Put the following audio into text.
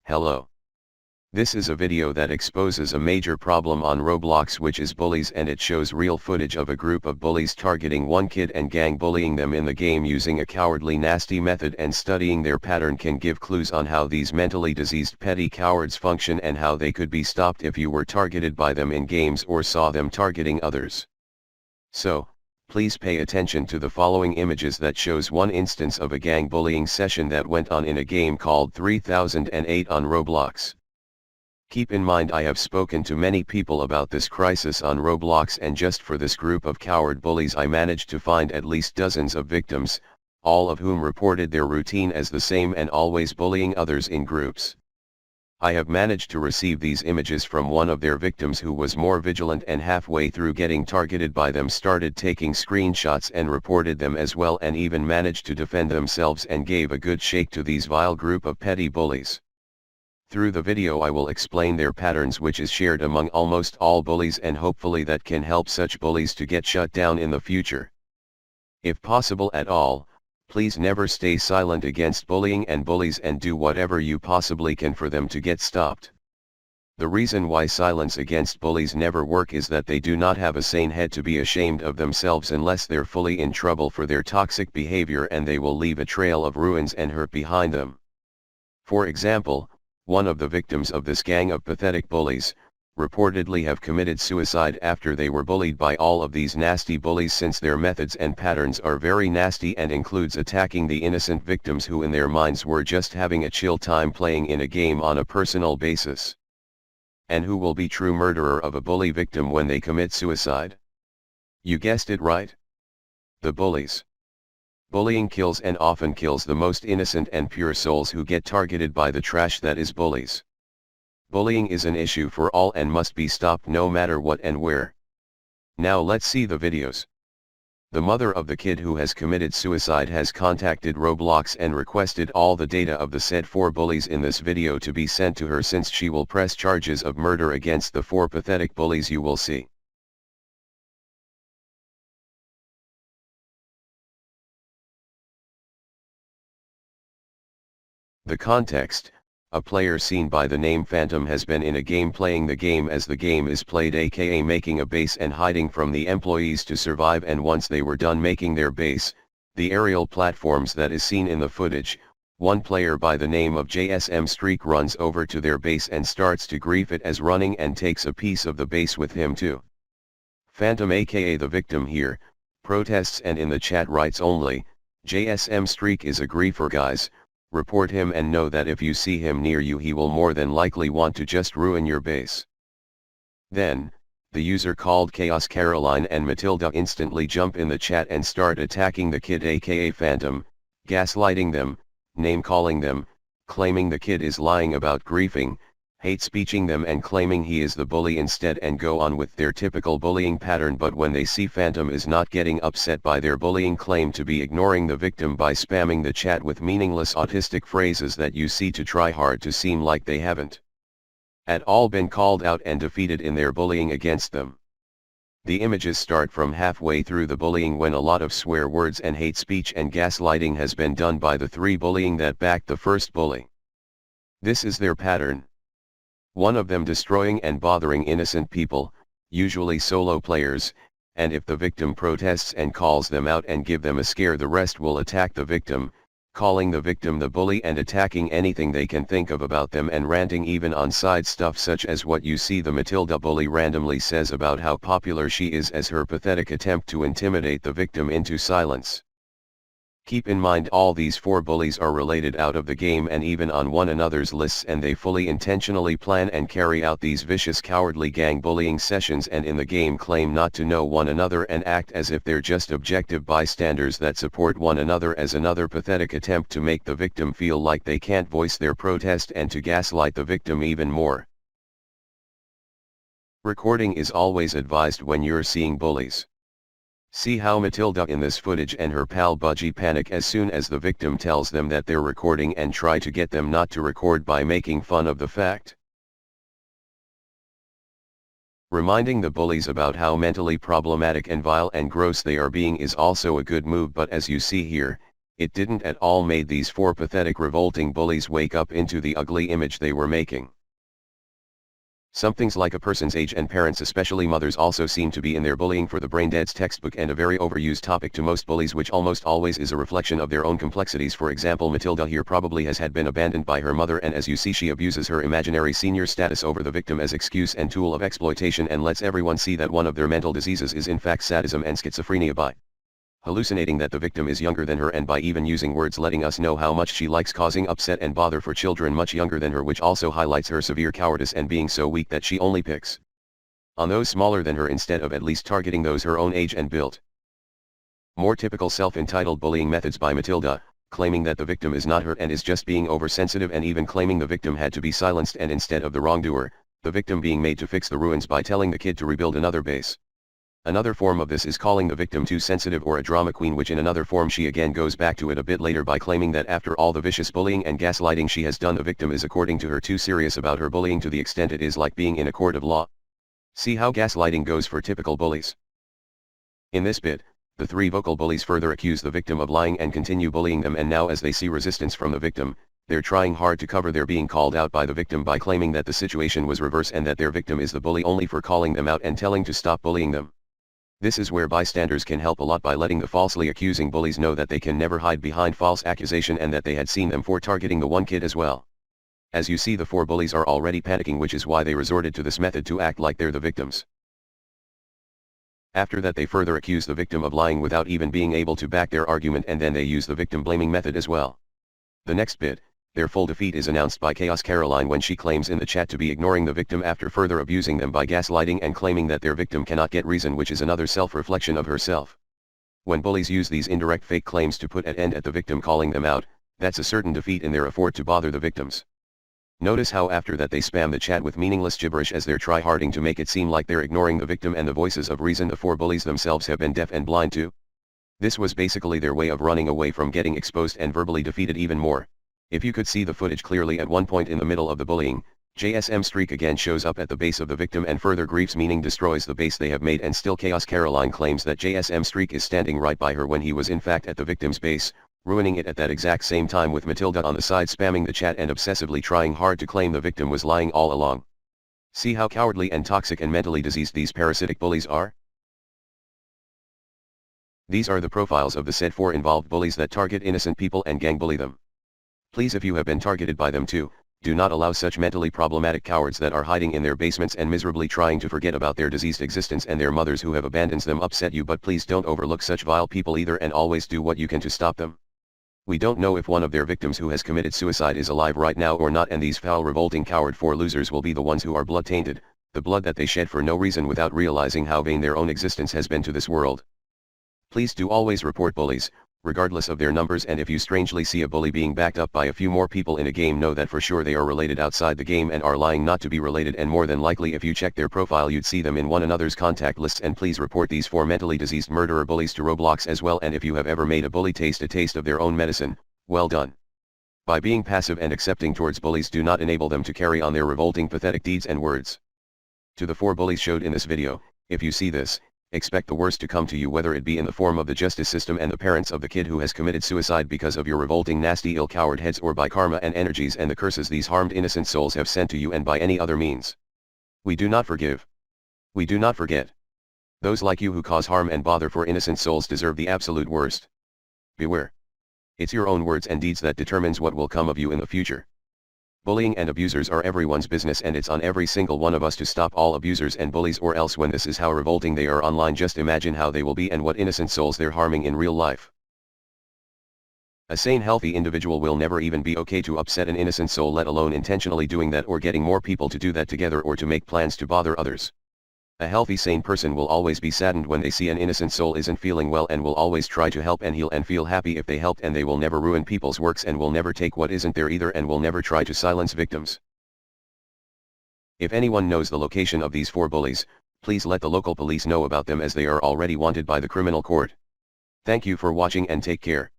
Hello. This is a video that exposes a major problem on Roblox, which is bullies, and it shows real footage of a group of bullies targeting one kid and gang bullying them in the game using a cowardly, nasty method, and studying their pattern can give clues on how these mentally diseased petty cowards function and how they could be stopped if you were targeted by them in games or saw them targeting others. So, please pay attention to the following images that shows one instance of a gang bullying session that went on in a game called 3008 on Roblox. Keep in mind, I have spoken to many people about this crisis on Roblox, and just for this group of coward bullies I managed to find at least dozens of victims, all of whom reported their routine as the same and always bullying others in groups. I have managed to receive these images from one of their victims who was more vigilant, and halfway through getting targeted by them started taking screenshots and reported them as well, and even managed to defend themselves and gave a good shake to these vile group of petty bullies. Through the video I will explain their patterns, which is shared among almost all bullies, and hopefully that can help such bullies to get shut down in the future. If possible at all, please never stay silent against bullying and bullies, and do whatever you possibly can for them to get stopped. The reason why silence against bullies never work is that they do not have a sane head to be ashamed of themselves unless they're fully in trouble for their toxic behavior, and they will leave a trail of ruins and hurt behind them. For example, one of the victims of this gang of pathetic bullies reportedly have committed suicide after they were bullied by all of these nasty bullies, since their methods and patterns are very nasty and includes attacking the innocent victims who in their minds were just having a chill time playing in a game on a personal basis. And who will be true murderer of a bully victim when they commit suicide? You guessed it right. The bullies. Bullying kills, and often kills the most innocent and pure souls who get targeted by the trash that is bullies. Bullying is an issue for all and must be stopped no matter what and where. Now let's see the videos. The mother of the kid who has committed suicide has contacted Roblox and requested all the data of the said 4 bullies in this video to be sent to her, since she will press charges of murder against the 4 pathetic bullies you will see. The context: a player seen by the name Phantom has been in a game playing the game as the game is played, aka making a base and hiding from the employees to survive, and once they were done making their base, the aerial platforms that is seen in the footage, one player by the name of JsMStrreak runs over to their base and starts to grief it as running and takes a piece of the base with him too. Phantom, aka the victim here, protests and in the chat writes only, JsMStrreak is a griefer guys, report him and know that if you see him near you he will more than likely want to just ruin your base. Then, the user called ChaosCaroline and Matilda instantly jump in the chat and start attacking the kid aka Phantom, gaslighting them, name-calling them, claiming the kid is lying about griefing, hate-speeching them and claiming he is the bully instead, and go on with their typical bullying pattern. But when they see Phantom is not getting upset by their bullying, claim to be ignoring the victim by spamming the chat with meaningless autistic phrases that you see to try hard to seem like they haven't at all been called out and defeated in their bullying against them. The images start from halfway through the bullying, when a lot of swear words and hate speech and gaslighting has been done by the 3 bullying that backed the first bully. This is their pattern. One of them destroying and bothering innocent people, usually solo players, and if the victim protests and calls them out and give them a scare, the rest will attack the victim, calling the victim the bully and attacking anything they can think of about them, and ranting even on side stuff such as what you see the Matilda bully randomly says about how popular she is as her pathetic attempt to intimidate the victim into silence. Keep in mind all these 4 bullies are related out of the game and even on one another's lists, and they fully intentionally plan and carry out these vicious cowardly gang bullying sessions, and in the game claim not to know one another and act as if they're just objective bystanders that support one another, as another pathetic attempt to make the victim feel like they can't voice their protest and to gaslight the victim even more. Recording is always advised when you're seeing bullies. See how Matilda in this footage and her pal Budgie panic as soon as the victim tells them that they're recording and try to get them not to record by making fun of the fact. Reminding the bullies about how mentally problematic and vile and gross they are being is also a good move, but as you see here, It didn't at all made these four pathetic revolting bullies wake up into the ugly image they were making. Somethings like a person's age and parents, especially mothers, also seem to be in their bullying for the brain-dead's textbook, and a very overused topic to most bullies, which almost always is a reflection of their own complexities. For example, Matilda here probably has been abandoned by her mother, and as you see, she abuses her imaginary senior status over the victim as excuse and tool of exploitation, and lets everyone see that one of their mental diseases is in fact sadism and schizophrenia by hallucinating that the victim is younger than her, and by even using words letting us know how much she likes causing upset and bother for children much younger than her, which also highlights her severe cowardice and being so weak that she only picks on those smaller than her instead of at least targeting those her own age and build. More typical self-entitled bullying methods by Matilda, claiming that the victim is not hurt and is just being oversensitive, and even claiming the victim had to be silenced and instead of the wrongdoer, the victim being made to fix the ruins by telling the kid to rebuild another base. Another form of this is calling the victim too sensitive or a drama queen, which in another form she again goes back to it a bit later by claiming that after all the vicious bullying and gaslighting she has done, the victim is according to her too serious about her bullying to the extent it is like being in a court of law. See how gaslighting goes for typical bullies. In this bit, the three vocal bullies further accuse the victim of lying and continue bullying them, and now as they see resistance from the victim, they're trying hard to cover their being called out by the victim by claiming that the situation was reverse and that their victim is the bully only for calling them out and telling to stop bullying them. This is where bystanders can help a lot by letting the falsely accusing bullies know that they can never hide behind false accusation and that they had seen them for targeting the one kid as well. As you see, the four bullies are already panicking, which is why they resorted to this method to act like they're the victims. After that, they further accuse the victim of lying without even being able to back their argument, and then they use the victim blaming method as well. The next bit, their full defeat is announced by ChaosCaroline when she claims in the chat to be ignoring the victim after further abusing them by gaslighting and claiming that their victim cannot get reason, which is another self-reflection of herself. When bullies use these indirect fake claims to put an end at the victim calling them out, that's a certain defeat in their effort to bother the victims. Notice how after that they spam the chat with meaningless gibberish as they're try-harding to make it seem like they're ignoring the victim and the voices of reason the four bullies themselves have been deaf and blind to. This was basically their way of running away from getting exposed and verbally defeated even more. If you could see the footage clearly, at one point in the middle of the bullying, JsMStrreak again shows up at the base of the victim and further griefs, meaning destroys the base they have made, and still ChaosCaroline claims that JsMStrreak is standing right by her when he was in fact at the victim's base, ruining it at that exact same time, with Matilda on the side spamming the chat and obsessively trying hard to claim the victim was lying all along. See how cowardly and toxic and mentally diseased these parasitic bullies are? These are the profiles of the said four involved bullies that target innocent people and gang bully them. Please, if you have been targeted by them too, do not allow such mentally problematic cowards that are hiding in their basements and miserably trying to forget about their diseased existence and their mothers who have abandoned them upset you, but please don't overlook such vile people either, and always do what you can to stop them. We don't know if one of their victims who has committed suicide is alive right now or not, and these foul revolting coward four losers will be the ones who are blood tainted, the blood that they shed for no reason without realizing how vain their own existence has been to this world. Please do always report bullies, regardless of their numbers, and if you strangely see a bully being backed up by a few more people in a game, know that for sure they are related outside the game and are lying not to be related, and more than likely if you check their profile you'd see them in one another's contact lists. And please report these four mentally diseased murderer bullies to Roblox as well, and if you have ever made a bully taste a taste of their own medicine, well done. By being passive and accepting towards bullies, do not enable them to carry on their revolting pathetic deeds and words. To the four bullies showed in this video, if you see this, expect the worst to come to you, whether it be in the form of the justice system and the parents of the kid who has committed suicide because of your revolting nasty ill coward heads, or by karma and energies and the curses these harmed innocent souls have sent to you, and by any other means. We do not forgive. We do not forget. Those like you who cause harm and bother for innocent souls deserve the absolute worst. Beware. It's your own words and deeds that determines what will come of you in the future. Bullying and abusers are everyone's business, and it's on every single one of us to stop all abusers and bullies, or else when this is how revolting they are online, just imagine how they will be and what innocent souls they're harming in real life. A sane, healthy individual will never even be okay to upset an innocent soul, let alone intentionally doing that or getting more people to do that together or to make plans to bother others. A healthy, sane person will always be saddened when they see an innocent soul isn't feeling well, and will always try to help and heal and feel happy if they helped, and they will never ruin people's works and will never take what isn't there either, and will never try to silence victims. If anyone knows the location of these four bullies, please let the local police know about them, as they are already wanted by the criminal court. Thank you for watching and take care.